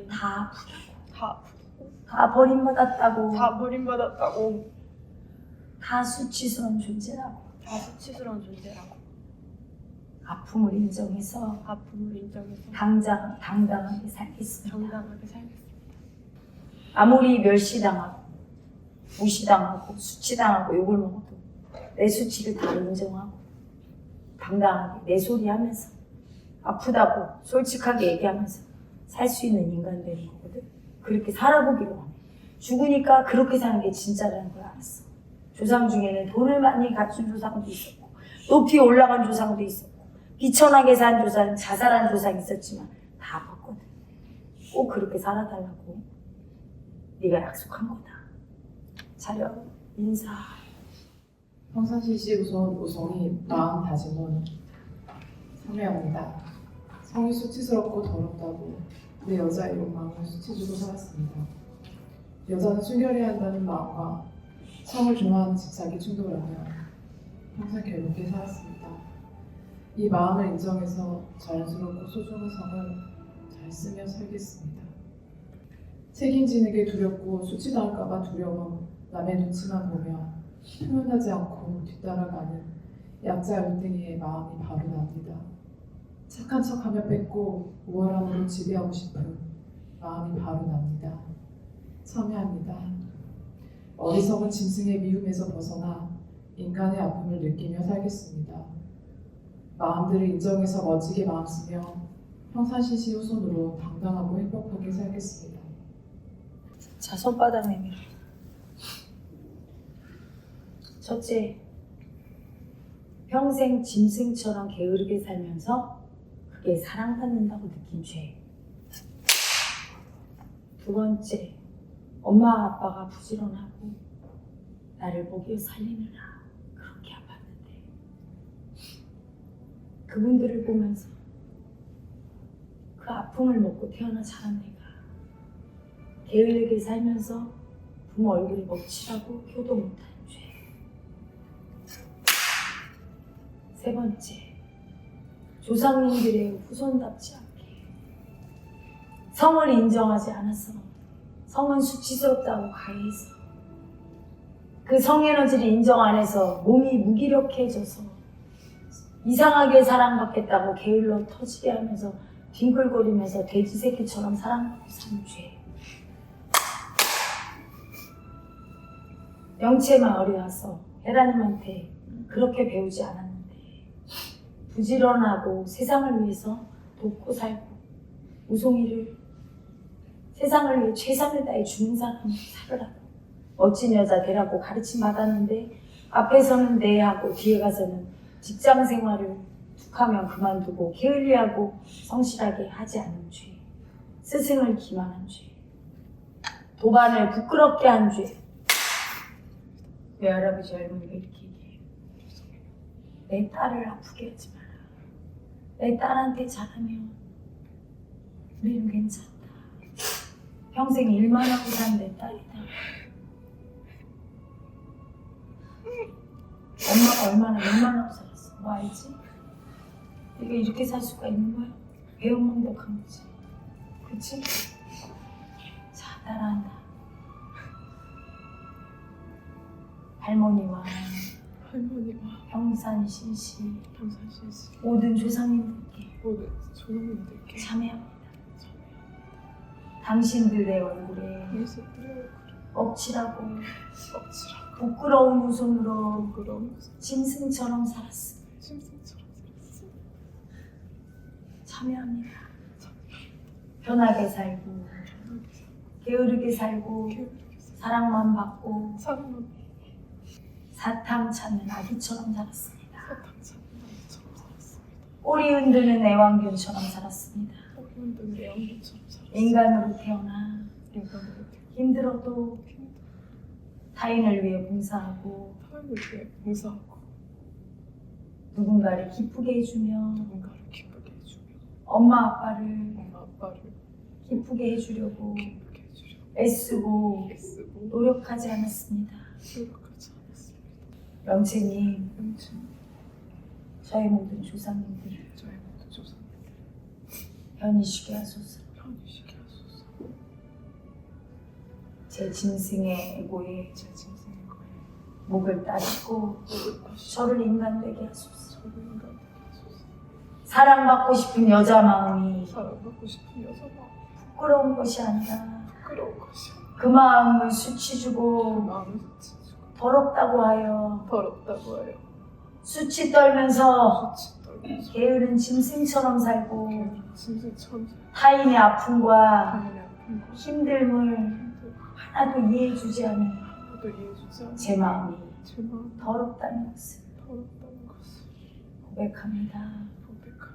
다 아프고 다 아프고 다 버림받았다고 다 버림받았다고 다 수치스러운 존재라고 다 수치스러운 존재라고 아픔을 인정해서 아픔을 인정해서 당당하게 살겠습니다. 당당하게 살겠습니다. 아무리 멸시당하고 무시당하고 수치당하고 욕을 먹어도 내 수치를 다 인정하고 당당하게 내 소리 하면서 아프다고 솔직하게 얘기하면서 살 수 있는 인간 되는 거거든. 그렇게 살아보기로 하네. 죽으니까 그렇게 사는 게 진짜라는 걸 알았어. 조상 중에는 돈을 많이 갖춘 조상도 있었고 높이 올라간 조상도 있었고 비천하게 산 조상, 자살한 조상이 있었지만 다 아팠거든. 꼭 그렇게 살아달라고 네가 약속한 거다. 차려 인사. 평산시 시우선 우성이 마음 다짐은 참여합니다. 성이 수치스럽고 더럽다고 내 여자 이런 마음을 수치주고 살았습니다. 여자는 순결해야 한다는 마음과 성을 좋아하는 집착이 충돌하며 평생 괴롭게 살았습니다. 이 마음을 인정해서 자연스럽고 소중한 성을 잘 쓰며 살겠습니다. 책임지는 게 두렵고 수치당할까봐 두려워 남의 눈치만 보며 표현하지 않고 뒤따라가는 약자 열등이의 마음이 바로 납니다. 착한 척하며 뺏고 우월함으로 지배하고 싶은 마음이 바로 납니다. 참여합니다. 어리석은 짐승의 미움에서 벗어나 인간의 아픔을 느끼며 살겠습니다. 마음들을 인정해서 멋지게 마음 쓰며 평산시시 후손으로 당당하고 행복하게 살겠습니다. 자, 손바닥 내밀어. 첫째, 평생 짐승처럼 게으르게 살면서 그게 사랑받는다고 느낀 죄. 두 번째, 엄마 아빠가 부지런하고 나를 먹여 살리느라 그렇게 아팠는데 그분들을 보면서 그 아픔을 먹고 태어나 자란 내가 게으르게 살면서 부모 얼굴에 먹칠하고 효도 못하는 죄. 세 번째, 조상님들의 후손답지 않게 성을 인정하지 않아서 성은 수치스럽다고 가해해서 그 성에너지를 인정 안 해서 몸이 무기력해져서 이상하게 사랑받겠다고 게을러 터지게 하면서 뒹굴거리면서 돼지 새끼처럼 사랑받고 사는 죄. 영체만 어려와서 헤라님한테 그렇게 배우지 않았는데 부지런하고 세상을 위해서 돕고 살고 우송이를 세상을 위해 최선을 다해 주는 사람을 살으라고 멋진 여자 되라고 가르침 받았는데 앞에서는 네 하고 뒤에 가서는 직장 생활을 툭하면 그만두고 게을리하고 성실하게 하지 않은 죄, 스승을 기만한 죄, 도반을 부끄럽게 한 죄. 왜 할아버지 할머니가 이렇게 얘기해요? 내 딸을 아프게 하지 마라. 내 딸한테 잘하면 우리는 괜찮다. 평생 일만 하고 산 내 딸이다. 엄마가 얼마나 하고 살았어. 뭐 알지? 네가 이렇게 살 수가 있는 거야? 배은망덕한 거지. 그치? 자, 따라한다. 할머니와 평산시시 모든 조상님들께 모든 조상님들께 참여합니다. 당신들의 얼굴에 예수들의 엎치라고 억지라고 부끄러운 후손으로 부끄러운 짐승처럼 살았습니다. 심승처럼 살았어. 참여합니다. 편하게 살고 게으르게 살고 게으르게 살고 사랑만 받고 사랑만 사탕 찾는 아기처럼 살았습니다. 사탕 찾는 아이처럼 살았습니다. 꼬리 흔드는 애완견처럼 살았습니다. 어른들 애완견처럼 살았어. 인간으로 태어나 인간으로 힘들어도 타인을 위해 봉사하고 타인을 위해 봉사하고 누군가를 기쁘게 해주며 누군가를 기쁘게 해주며 엄마 아빠를 엄마 아빠를 기쁘게 해주려고 기쁘게 해주려 애쓰고 애쓰고 노력하지 않았습니다. 노력하지 않았습니다. 영채님, 영신 저희 모든 조상님들을 저의 모든 조상님들 편히쉬게 하소서. 편히쉬게 하소서. 제 짐승의 에고에 제 짐승의 거에 목을 따르고 목을 다시 저를 인간 되게 하소서. 저를 인간 되게 하소서. 사랑받고 싶은 여자 마음이 사랑받고 싶은 여자 마음 부끄러운 것이 아니라 부끄러운 것이 아니라 그 마음을 그 수치주고 마음을 수치주고 더럽다고 하여 더럽다고 하여 수치 떨면서 수치 떨면서 게으른 짐승처럼 살고 짐승처럼 타인의 아픔과 당연히 아픔과 힘듦을 하나도 이해해주지 않은 하나도 이해해주지 않는 제 마음이 제 마음 더럽다는 것을 더럽다는 것을 고백합니다. 고백합니다.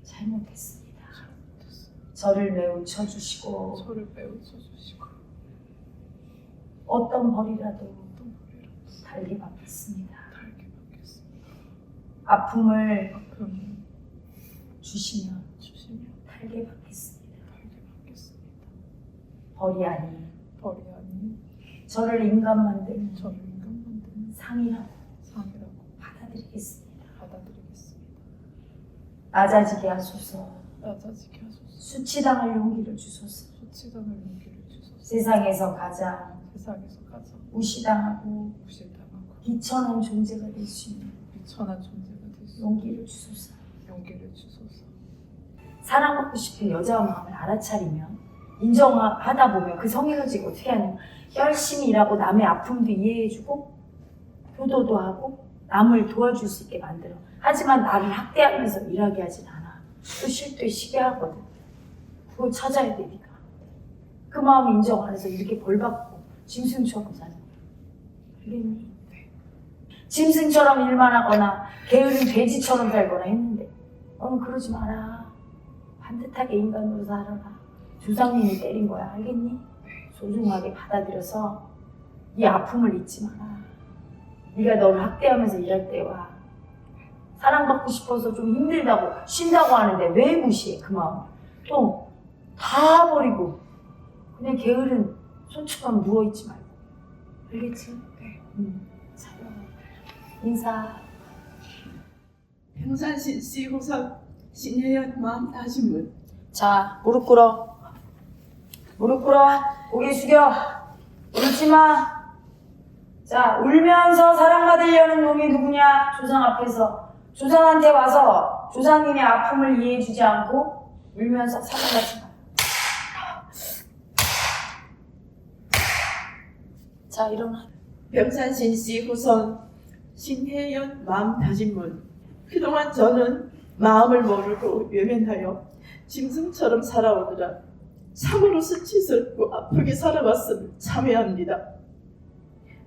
잘못했습니다. 잘못했습니다. 저를 매우 쳐주시고 저를 매우 쳐주시고 어떤 벌이라도 어떤 벌이라도 달게 받겠습니다. 달게 받겠습니다. 아픔을 아픔을 주시면 주시며 달게 받겠습니다. 달게 받겠습니다. 벌이 아닌 벌이 아닌 저를 인간 만드는 저를 인간 만드는 상이라고 상이라고 받아들이겠습니다. 받아들이겠습니다. 낮아지게 하소서. 낮아지게 하소서. 수치당할 용기를 주소서. 수치당할 용기를 주소서. 세상에서 가장 세상에서 가장 무시당하고 무시당하고 이천한 존재가 될 수 있는 비천한 존재가 될 수 있는 용기를 주소서. 용기를 주소서. 사랑받고 싶은 여자의 마음을 알아차리면 인정하다 보면 그 성에너지가 어떻게 하냐면 열심히 일하고 남의 아픔도 이해해주고 효도도 하고 남을 도와줄 수 있게 만들어. 하지만 나를 학대하면서 일하게 하진 않아. 또 실도에 시게 하거든. 그걸 찾아야 돼 네가. 그 마음 인정 안 해서 이렇게 벌받고 짐승처럼 사는 거야. 알겠니? 짐승처럼 일만 하거나 게으른 돼지처럼 살거나 했는데 너는 그러지 마라. 반듯하게 인간으로 살아라. 조상님이 때린 거야. 알겠니? 소중하게 받아들여서 이 아픔을 잊지 마라. 네가 너를 학대하면서 일할 때와 사랑받고 싶어서 좀 힘들다고 쉰다고 하는데 왜 무시해 그 마음. 또 다 버리고 그냥 게으른 소처럼 누워있지 말고. 알겠지? 차려. 인사. 평산신 시호선 신혜연 마음 다짐문. 자, 무릎 꿇어. 무릎 꿇어. 고개 숙여. 울지 마. 자, 울면서 사랑받으려는 놈이 누구냐? 조상 앞에서. 조상한테 와서 조상님의 아픔을 이해해주지 않고 울면서 사랑받지 마. 자, 일어나. 평산신 시호선 신혜연 마음 다짐문. 그동안 저는 마음을 모르고 외면하여 짐승처럼 살아오느라 참으로 수치스럽고 아프게 살아왔음을 참회합니다.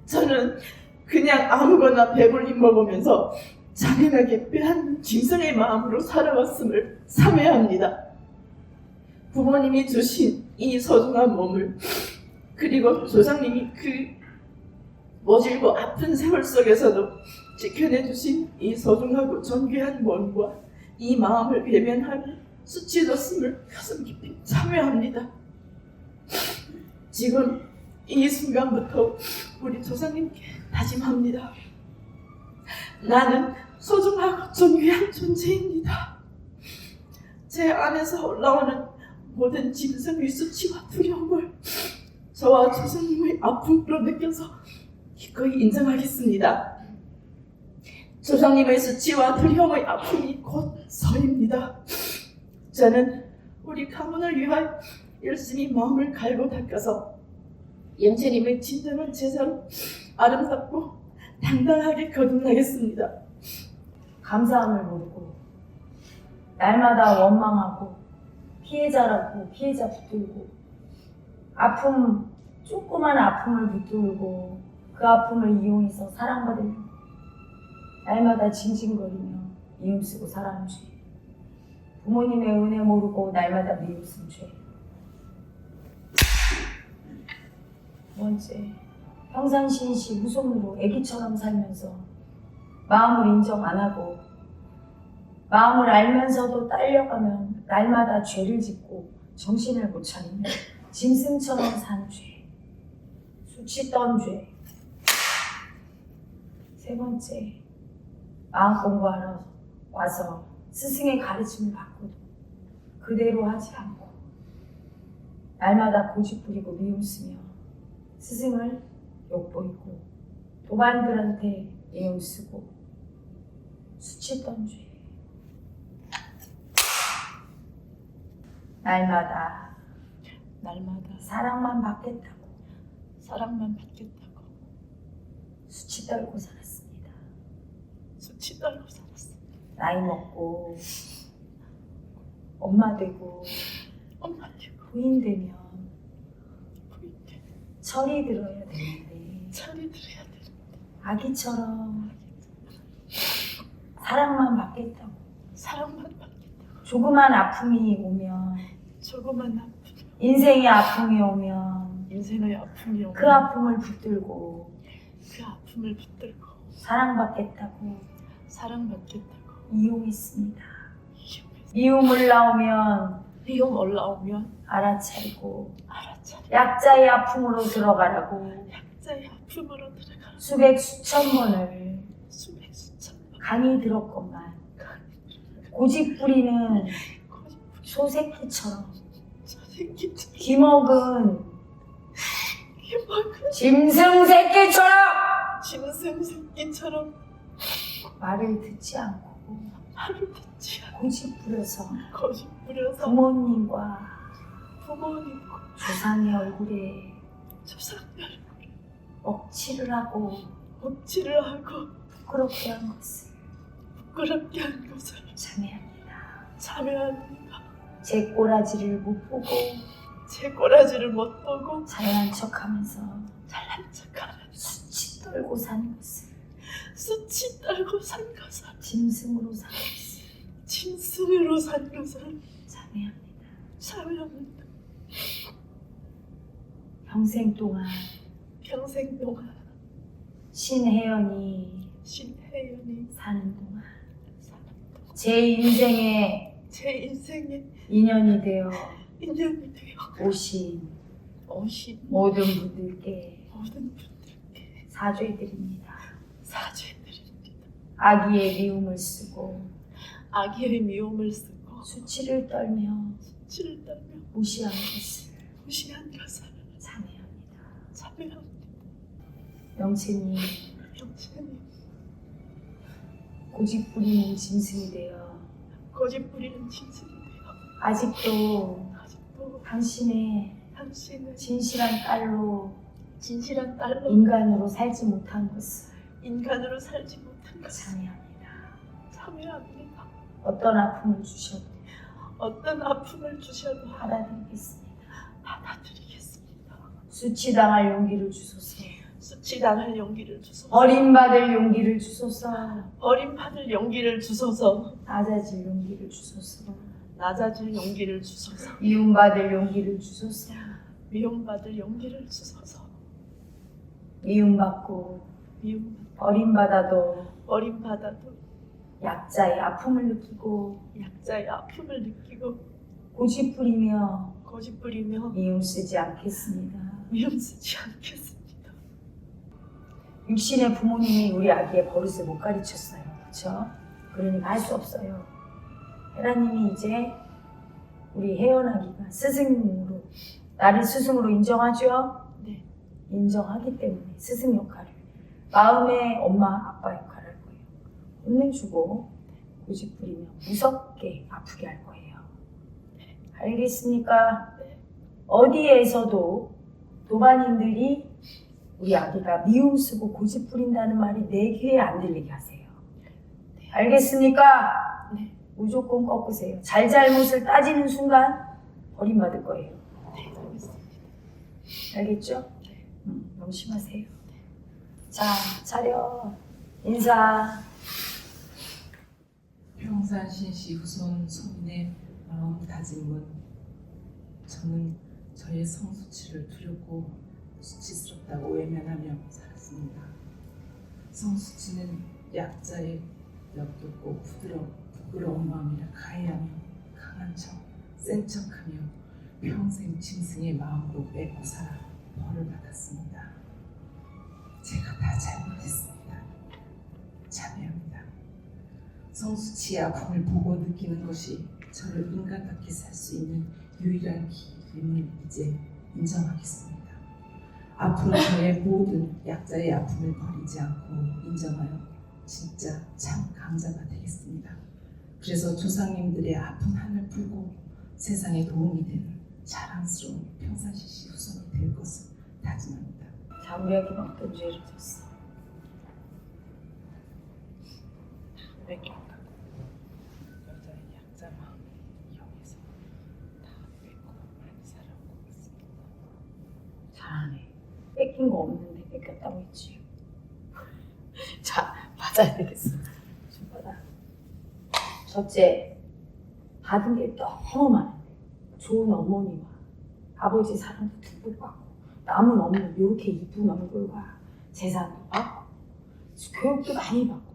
저는 그냥 아무거나 배불리 먹으면서 잔인하게 빼앗는 짐승의 마음으로 살아왔음을 참회합니다. 부모님이 주신 이 소중한 몸을 그리고 조상님이 그 모질고 아픈 세월 속에서도 지켜내주신 이 소중하고 존귀한 몸과 이 마음을 외면하며 수치졌음을 가슴 깊이 참회합니다. 지금 이 순간부터 우리 조상님께 다짐합니다. 나는 소중하고 존귀한 존재입니다. 제 안에서 올라오는 모든 짐승의 수치와 두려움을 저와 조상님의 아픔으로 느껴서 기꺼이 인정하겠습니다. 조상님의 수치와 두려움의 아픔이 곧 저입니다. 저는 우리 가문을 위하여 열심히 마음을 갈고 닦아서 영채님의 진정한 제자로 아름답고 당당하게 거듭나겠습니다. 감사함을 모르고 날마다 원망하고 피해자라고 피해자 붙들고 아픔, 조그만 아픔을 붙들고 그 아픔을 이용해서 사랑받으며 날마다 징징거리며 미움 쓰고 살아온 죄. 부모님의 은혜 모르고 날마다 미움 쓴 죄. 두 번째, 평상시시 후손으로 애기처럼 살면서 마음을 인정 안 하고 마음을 알면서도 딸려가면 날마다 죄를 짓고 정신을 못 차리며 짐승처럼 산 죄. 수치 떤 죄. 세 번째, 마음 공부하러 와서 스승의 가르침을 받고도 그대로 하지 않고 날마다 고집 부리고 미움 쓰며 스승을 욕보이고 도반들한테 미움 쓰고 수치던 죄. 날마다 사랑만 받겠다고 사랑만 받겠다고 수치 떨고 살았습니다. 수치 떨고 살았습니다. 나이 먹고 엄마 되고 엄마 되고 부인 되면 부인 되고 철이 들어야 되는데 철이 들어야 되는데 아기처럼 사랑만 받겠다고 사랑만 받겠다고 조그만 아픔이 오면 조그만 아픔 인생의 아픔이 오면 인생의 아픔이 오면 그 아픔을 붙들고 그 아픔을 붙들고 사랑받겠다고 사랑받겠다고 이용했습니다. 미움 올라오면 미움 올라오면 알아차리고 알아차려 약자의 아픔으로 들어가라고 약자의 아픔으로 들어가 수백 수천 번을 수백 수천 번 강의 들었건만 고집 부리는 고집 소새끼처럼 저 새끼처럼 기먹은 이만큼 짐승 새끼처럼 짐승 습기처럼 말을 듣지 않고 말을 듣지 않고 고집 부려서 거짓 부려서 부모님과 부모님과 조상의 얼굴에 조상들 억지를 하고 억지를 하고 부끄럽게 한 것을 부끄럽게 한 것을 참회합니다. 참여합니다. 제 꼬라지를 못 보고 제 꼬라지를 못 보고 잘난 척하면서 잘난 척하는 수치 떨고 사는 것을 수치 떨고 산 것을 짐승으로 사는 것을 짐승으로 산 것을 참회합니다. 참여합니다. 평생 동안 평생 동안 신혜연이 신혜연이 사는 동안 사는 동안 제 인생에 제 인생의 인연이 되어 인연이 되어 오신 오신 모든 분들께 모든 분들께 사죄드립니다. 사죄드립니다. 아기의 미움을 쓰고 아기의 미움을 쓰고 수치를 떨며 수치를 떨며 무시한 것을 무시한 것을 참회합니다. 참여합니다. 영채님 영채님 고집 부리는 짐승이 되어 거짓 부리는 짐승이 되어 아직도 아직도 당신의 당신은 진실한 딸로 진실한 딸로 인간으로 살지 못한 것을 인간으로 살지 못한 것을 참회합니다. 참여합니다. 어떤 아픔을 주셔도 어떤 아픔을 주셔도 받아들이겠습니다. 받아들이겠습니다. 수치당할 용기를 주소서. 수치당할 용기를 주소서. 버림받을 용기를 주소서. 버림받을 용기를 주소서. 낮아질 용기를 주소서. 낮아질 용기를 주소서. 미움받을 용기를 주소서. 미움받을 용기를 주소서. 미움받고 미움 버림받아도 버림받아도 약자의 아픔을 느끼고 약자의 아픔을 느끼고 고집 부리며 거짓 부리며 미움 쓰지 않겠습니다. 미움 쓰지 않겠습니다. 육신의 부모님이 우리 아기의 버릇을 못 가르쳤어요. 그렇죠? 그러니까 할 수 없어요. 헤라님이 이제 우리 혜연 아기가 스승으로 나를 스승으로 인정하죠? 네. 인정하기 때문에 스승 역할을 마음의 엄마 아빠 역할을 할 거예요. 혼내주고 고집 부리며 무섭게 아프게 할 거예요. 알겠습니까? 네. 어디에서도 도반님들이 우리 아기가 미움 쓰고 고집 부린다는 말이 내 귀에 안 들리게 하세요. 알겠습니까? 네. 무조건 꺾으세요. 잘잘못을 따지는 순간 버림받을 거예요. 네, 알겠습니다. 알겠죠? 네. 명심하세요. 자, 차렷. 인사. 평산신시 후손 소민의 마음다짐은 저는 저의 성수치를 두렵고 수치스럽다고 외면하며 살았습니다. 성수치는 약자의 역겹고 부끄러운 마음이라 가해하며 강한 척, 센 척하며 평생 짐승의 마음으로 맺고 살아 벌을 받았습니다. 제가 다 잘못했습니다. 참회합니다. 성수치의 아픔을 보고 느끼는 것이 저를 인간답게 살 수 있는 유일한 길임을 이제 인정하겠습니다. 앞으로 저의 모든 약자의 아픔을 버리지 않고 인정하여 진짜 참 강자가 되겠습니다. 그래서 조상님들의 아픈 한을 풀고 세상에 도움이 되는 자랑스러운 평산시시 후손이 될 것을 다짐합니다. 자, 우리 아기는 어떤 죄를 졌어? 뺏겼다. 여자의 약자 마음을 이용해서 다 뺏고 많이 살아오고 있습니다. 잘하네. 뺏긴 거 없는데 뺏겼다고 했지. 자, 맞아야 되겠어. 좀 받아. 첫째, 받은 게 너무 많은데 좋은 어머니와 아버지 사랑도 듬뿍 받고 남은 없는 이렇게 이쁜 얼굴과 재산도 받고 교육도 많이 받고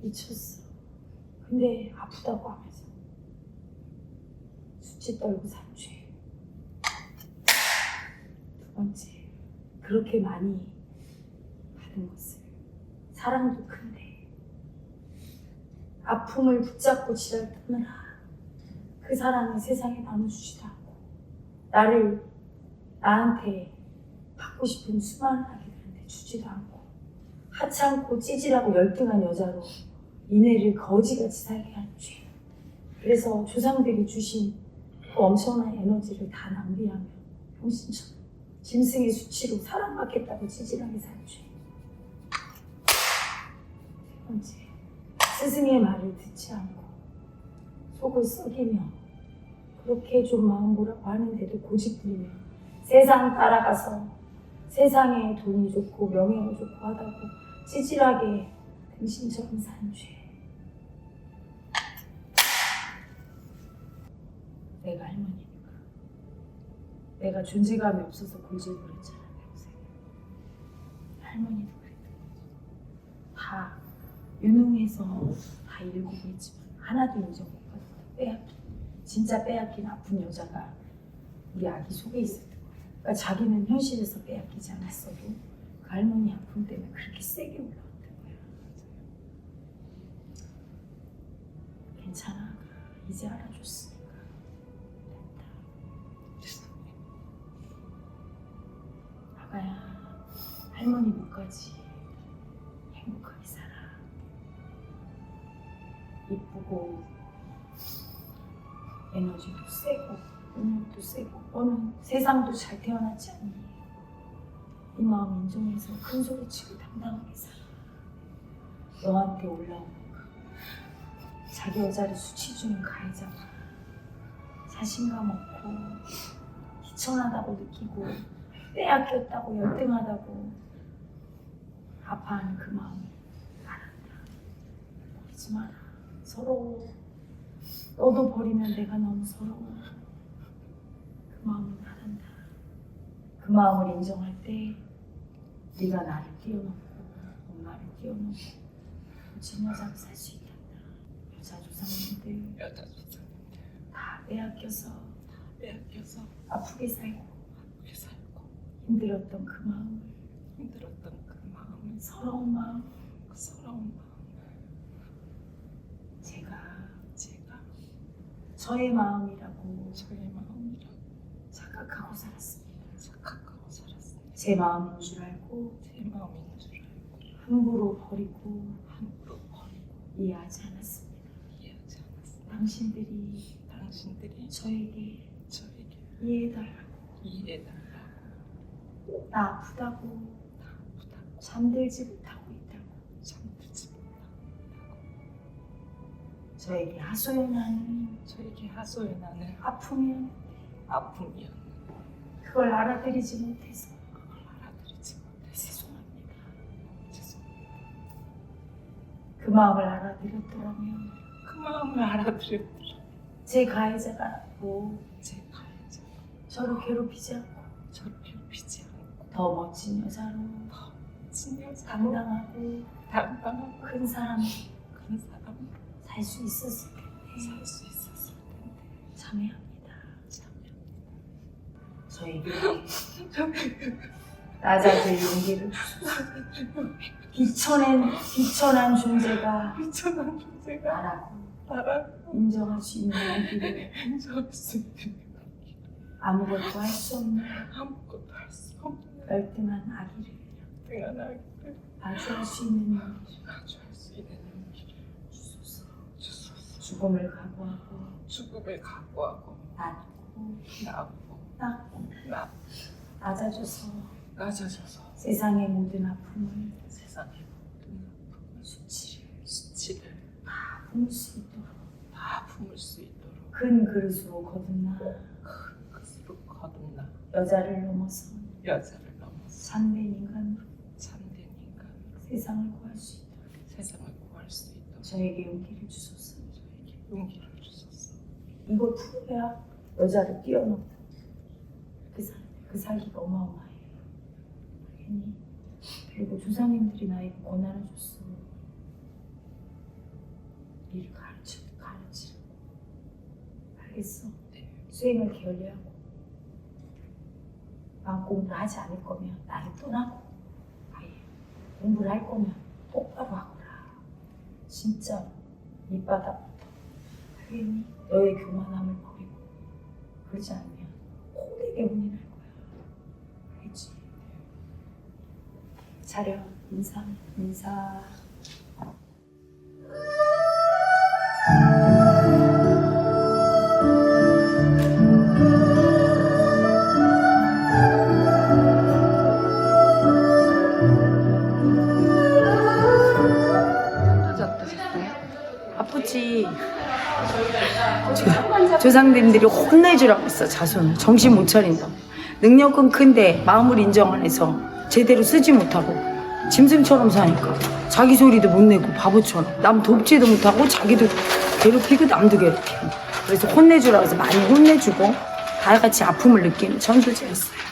미쳤어. 근데 아프다고 하면서 수치 떨고 산 죄. 두 번째, 그렇게 많이 받은 것을 사랑도 큰데 아픔을 붙잡고 지랄 떠느라 그 사랑을 세상에 나눠주지도 않고 나한테 받고 싶은 수많은 아기들한테 주지도 않고 하찮고 찌질하고 열등한 여자로 이내를 거지같이 살게 한 죄. 그래서 조상들이 주신 그 엄청난 에너지를 다 낭비하며 병신처럼 짐승의 수치로 사랑받겠다고 찌질하게 산 죄. 세 번째, 스승의 말을 듣지 않고 속을 썩이며 그렇게 좀 마음 보라고 하는데도 고집부리며 세상 따라가서 세상에 돈이 좋고 명예가 좋고 하다고 찌질하게 등신처럼 산 죄. 내가 할머니니까. 내가 존재감이 없어서 골질거렸잖아 평생. 할머니도 그랬던 거지. 다 유능해서 다 일구고 있지만 하나도 인정 못 받았다. 빼앗긴, 진짜 빼앗긴 아픈 여자가 우리 아기 속에 있었던 거야. 그러니까 자기는 현실에서 빼앗기지 않았어도 그 할머니 아픔 때문에 그렇게 세게 올라왔던 거야. 괜찮아. 이제 알아줬으니까. 아가야, 할머니 목까지 행복하게 살아. 이쁘고 에너지도 세고 능력도 세고 너는 세상도 잘 태어났지 않니? 이 마음 인정해서 큰 소리치고 당당하게 살아. 너한테 올라오는 거 자기 여자를 수치 주는 가해자가 자신감 없고 희천하다고 느끼고 빼앗겼다고 열등하다고 아파하는 그 마음을 알았다. 버리지 마라. 서러워. 너도 버리면 내가 너무 서러워. 그 마음을 알았다. 그 마음을 인정할 때 네가 나를 뛰어넘고 엄마를 뛰어넘고 멋진 여자로 살 수 있단다. 여자 조상님들 여자 조상님들 다 빼앗겨서 빼앗겨서 아프게 살고 아프게 살고 힘들었던 그 마음을 힘들었던 그 마음을 서러운 마음 그 서러운 마음을 제가 저의 마음이라고 저의 마음이라고 착각하고 살았습니다. 착각하고 살았습니다. 제 마음인 줄 알고 제 마음인 줄 알고 함부로 버리고 함부로 버리고 이해하지 않았습니다. 이해하지 않았습니다. 당신들이 저에게 이해해달라고 이해해달라고 나 아프다고 다 아프다고 잠들지 못하고 있다고 잠들지 못하고 저에게 하소연하는 저에게 하소연하는 아프면 아픔이었는데 그걸 알아들이지 못해서 그걸 알아들이지 못해서 죄송합니다. 죄송합니다. 그 마음을 알아들였더라면 그 마음을 알아들였더라. 제 가해자가고 제 가해자 저를 괴롭히지 않고 저를 괴롭히지 않고 더 멋진 여자로 멋진 여자로 당당하고 당당하고 큰 사람 큰 사람으로 살 수 있었을 텐데 살 수 있었을 텐데 참회합니다. 참여합니다. 저에게 낮아질 용기를 주소서. 비천한 존재가 미천한 존재가 나라고 나라고 인정할 수 있는 용기를 인정할 수 있는 아무것도 할 수 없는 아무것도 할 수 없는 열등한 아기를 등한 아기를 마주할 수 있는 용기를 마주할 수 있는 용기를 주소서. 주소서. 죽음을 각오하고 죽음을 각오하고 낳고 낳고 낮아져서 낮아져서 세상의 모든 아픔을 세상의 모든 아픔을 수치를 다 품을 수 있도록 다 품을 수 있도록 큰 그릇으로 거듭나 큰 것으로 거듭나 여자를 넘어서 여자를 넘어서 참된 인간으로 참된 인간으로 세상을 구할 수 있도록 세상을 구할 수 있도록 저에게 용기를 주소서. 저에게 용기를 주소서. 이거 풀어야 여자를 뛰어넘다. 그 살기가 어마어마해. 알겠니? 그리고 조상님들이 나에게 권한을 줬어. 일을 가르치라고. 알겠어? 네. 수행을 게을리하고 마음 공부를 하지 않을 거면 나를 떠나고 아예 공부를 할 거면 똑바로 하거라. 진짜 밑바닥부터. 알겠니? 너의 교만함을 버리고 그러지 않으면 호되게 혼이 날 거야. 알겠지? 차려. 인사. 아프지. 조상님들이 혼내주라고 했어. 자손 정신 못 차린다고. 능력은 큰데 마음을 인정 안 해서 제대로 쓰지 못하고 짐승처럼 사니까 자기 소리도 못 내고 바보처럼 남 돕지도 못하고 자기도 괴롭히고 남도 괴롭히고. 그래서 혼내주라고 해서 많이 혼내주고 다 같이 아픔을 느끼는 천도제였어요.